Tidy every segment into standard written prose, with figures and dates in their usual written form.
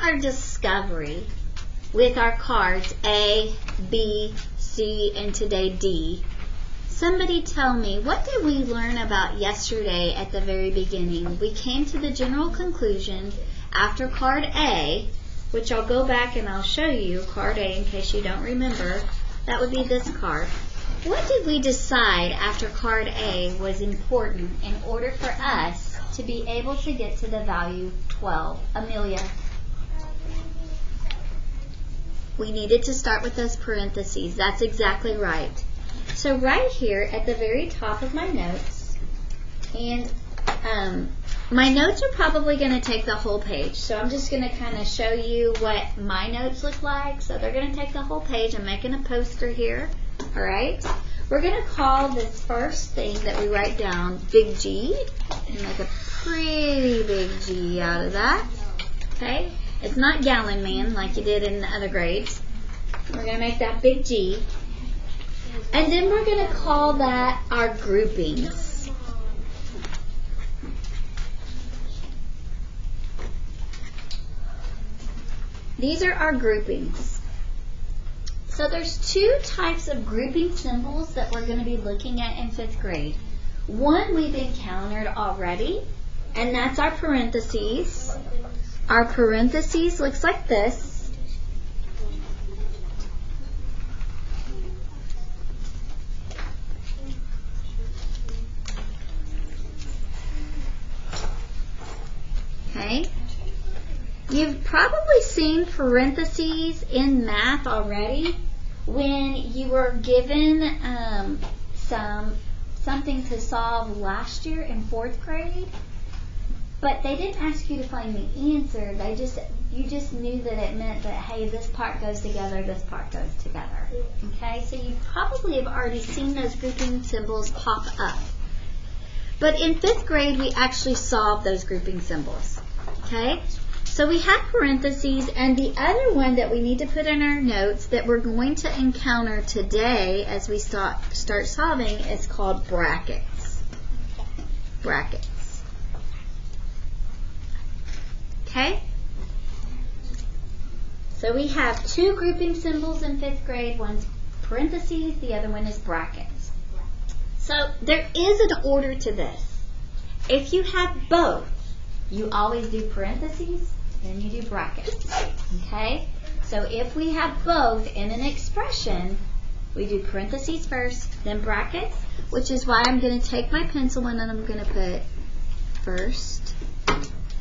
our discovery with our cards A, B, C, and today D, somebody tell me, what did we learn about yesterday at the very beginning? We came to the general conclusion after card A, which I'll go back and I'll show you card A in case you don't remember. That would be this card. What did we decide after card A was important in order for us to be able to get to the value 12? Amelia? We needed to start with those parentheses. That's exactly right. So right here at the very top of my notes, and my notes are probably going to take the whole page. So I'm just going to kind of show you what my notes look like. So they're going to take the whole page. I'm making a poster here. All right. We're going to call this first thing that we write down Big G and make a pretty big G out of that. Okay. It's not Gallon Man like you did in the other grades. We're going to make that big G. And then we're going to call that our groupings. These are our groupings. So there's two types of grouping symbols that we're going to be looking at in 5th grade. One we've encountered already, and that's our parentheses. Our parentheses looks like this. Okay. You've probably seen parentheses in math already when you were given something to solve last year in 4th grade. But they didn't ask you to find the answer. You just knew that it meant that, hey, this part goes together, this part goes together. Okay, so you probably have already seen those grouping symbols pop up. But in 5th grade, we actually solved those grouping symbols. Okay, so we have parentheses, and the other one that we need to put in our notes that we're going to encounter today as we start solving is called brackets. Brackets. Okay? So we have two grouping symbols in 5th grade. One's parentheses, the other one is brackets. So there is an order to this. If you have both, you always do parentheses, then you do brackets. Okay? So if we have both in an expression, we do parentheses first, then brackets, which is why I'm going to take my pencil and I'm going to put first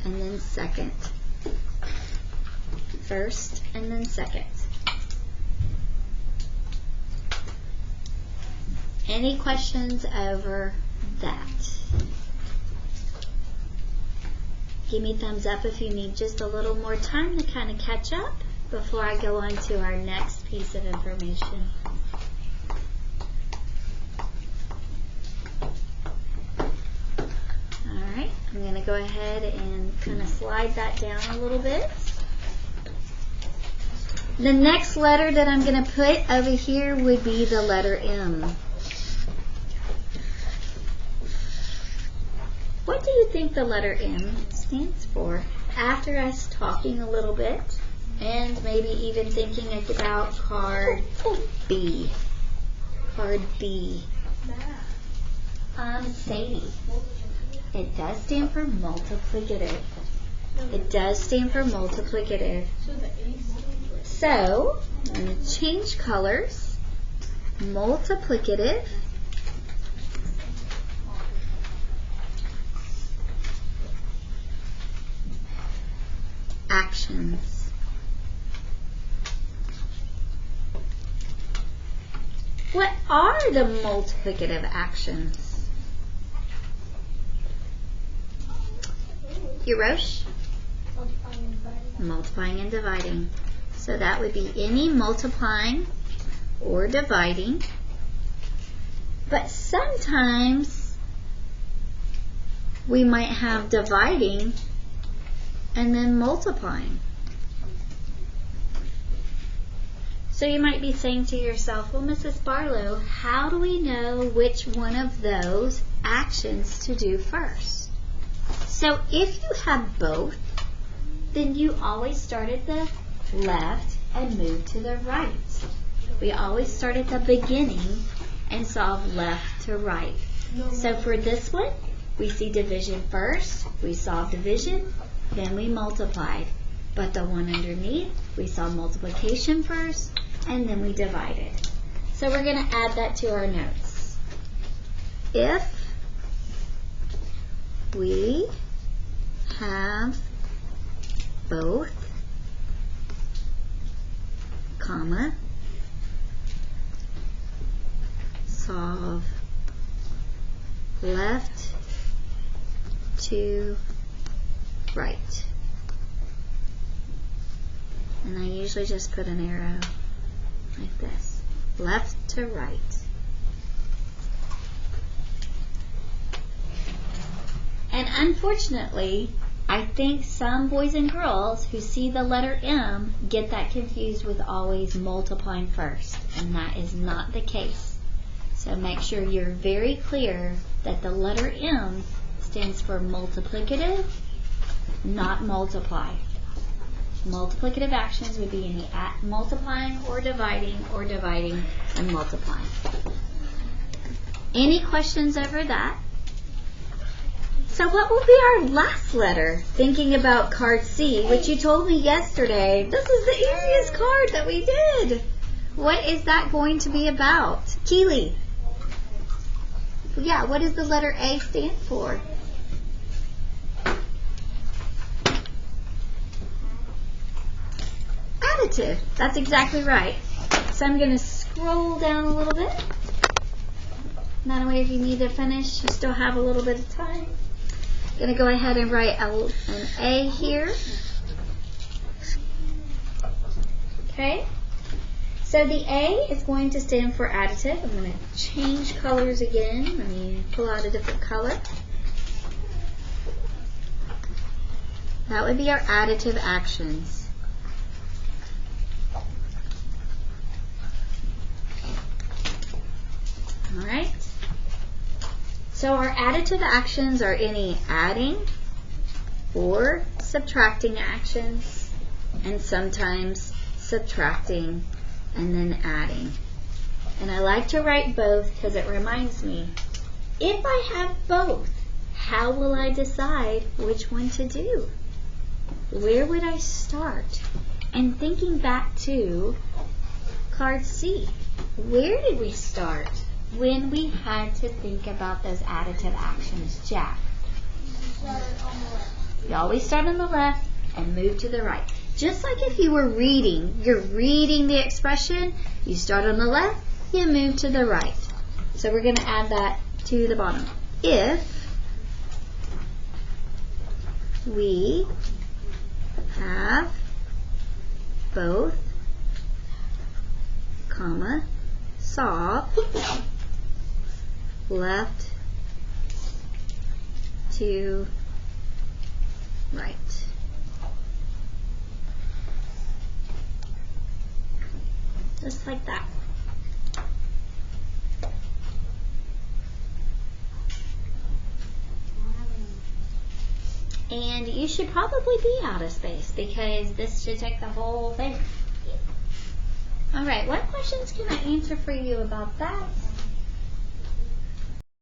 and then second. First and then second. Any questions over that? Give me thumbs up if you need just a little more time to kind of catch up before I go on to our next piece of information. Alright, I'm going to go ahead and kind of slide that down a little bit. The next letter that I'm going to put over here would be the letter M. What do you think the letter M stands for? After us talking a little bit and maybe even thinking about card B. Card B. Sadie. It does stand for multiplicative. It does stand for multiplicative. So, I'm going to change colors. Multiplicative. Actions. What are the multiplicative actions? Hirosh? Multiplying and dividing. So that would be any multiplying or dividing. But sometimes we might have dividing and then multiplying. So you might be saying to yourself, well, Mrs. Barlow, how do we know which one of those actions to do first? So if you have both, then you always start at the left and move to the right. We always start at the beginning and solve left to right. So for this one, we see division first, we solve division, then we multiplied. But the one underneath, we saw multiplication first, and then we divided. So we're going to add that to our notes. If we have both, comma, solve left to right. And I usually just put an arrow like this, left to right. And unfortunately, I think some boys and girls who see the letter M get that confused with always multiplying first, and that is not the case. So make sure you're very clear that the letter M stands for multiplicative, not multiply. Multiplicative actions would be any multiplying or dividing and multiplying. Any questions over that? So what will be our last letter? Thinking about card C, which you told me yesterday. This is the easiest card that we did. What is that going to be about? Keely. Yeah, what does the letter A stand for? Additive. That's exactly right. So I'm going to scroll down a little bit. That way if you need to finish, you still have a little bit of time. I'm going to go ahead and write an A here. Okay. So the A is going to stand for additive. I'm going to change colors again. Let me pull out a different color. That would be our additive actions. Alright, so our additive actions are any adding or subtracting actions, and sometimes subtracting and then adding. And I like to write both because it reminds me, if I have both, how will I decide which one to do? Where would I start? And thinking back to card C, where did we start when we had to think about those additive actions, Jack? You always start on the left and move to the right. Just like if you were reading, you're reading the expression, you start on the left, you move to the right. So we're going to add that to the bottom. If we have both, comma, solve left to right. Just like that. And you should probably be out of space because this should take the whole thing. Alright, what questions can I answer for you about that?